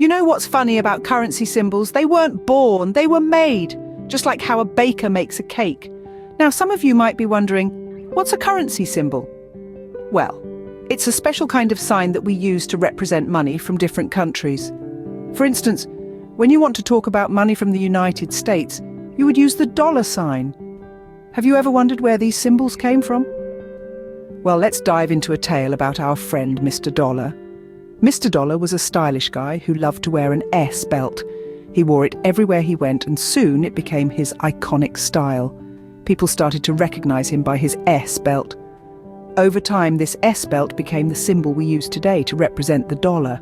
You know what's funny about currency symbols? They weren't born, they were made, just like how a baker makes a cake. Now, some of you might be wondering, what's a currency symbol? Well, it's a special kind of sign that we use to represent money from different countries. For instance, when you want to talk about money from the United States, you would use the dollar sign. Have you ever wondered where these symbols came from? Well, let's dive into a tale about our friend Mr. Dollar. Mr. Dollar was a stylish guy who loved to wear an S belt. He wore it everywhere he went, and soon it became his iconic style. People started to recognize him by his S belt. Over time, this S belt became the symbol we use today to represent the dollar.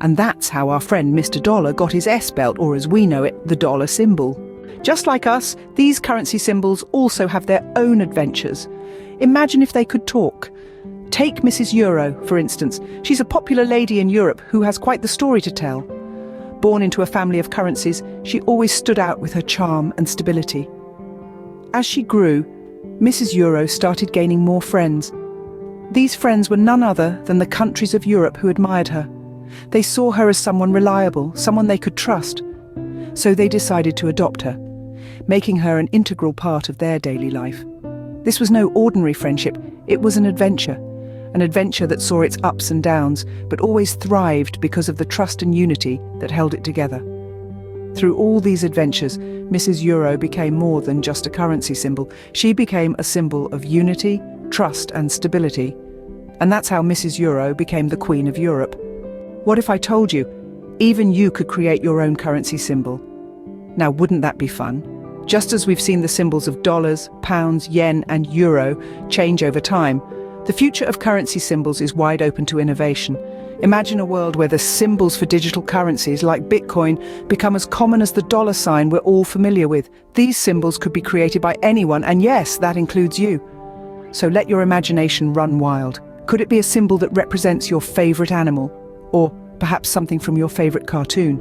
And that's how our friend Mr. Dollar got his S belt, or as we know it, the dollar symbol. Just like us, these currency symbols also have their own adventures. Imagine if they could talk. Take Mrs. Euro, for instance. She's a popular lady in Europe who has quite the story to tell. Born into a family of currencies, she always stood out with her charm and stability. As she grew, Mrs. Euro started gaining more friends. These friends were none other than the countries of Europe who admired her. They saw her as someone reliable, someone they could trust. So they decided to adopt her, making her an integral part of their daily life. This was no ordinary friendship, it was an adventure that saw its ups and downs, but always thrived because of the trust and unity that held it together. Through all these adventures, Mrs. Euro became more than just a currency symbol. She became a symbol of unity, trust and stability. And that's how Mrs. Euro became the Queen of Europe. What if I told you, even you could create your own currency symbol? Now, wouldn't that be fun? Just as we've seen the symbols of dollars, pounds, yen and euro change over time, the future of currency symbols is wide open to innovation. Imagine a world where the symbols for digital currencies like Bitcoin become as common as the dollar sign we're all familiar with. These symbols could be created by anyone, and yes, that includes you. So let your imagination run wild. Could it be a symbol that represents your favorite animal? Or perhaps something from your favorite cartoon?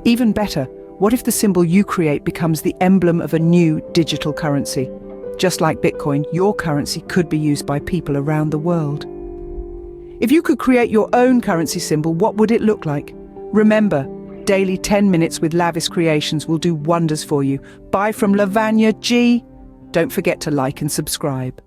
Even better, what if the symbol you create becomes the emblem of a new digital currency? Just like Bitcoin, your currency could be used by people around the world. If you could create your own currency symbol, what would it look like? Remember, daily 10 minutes with Lavish Creations will do wonders for you. Bye from Lavanya G. Don't forget to like and subscribe.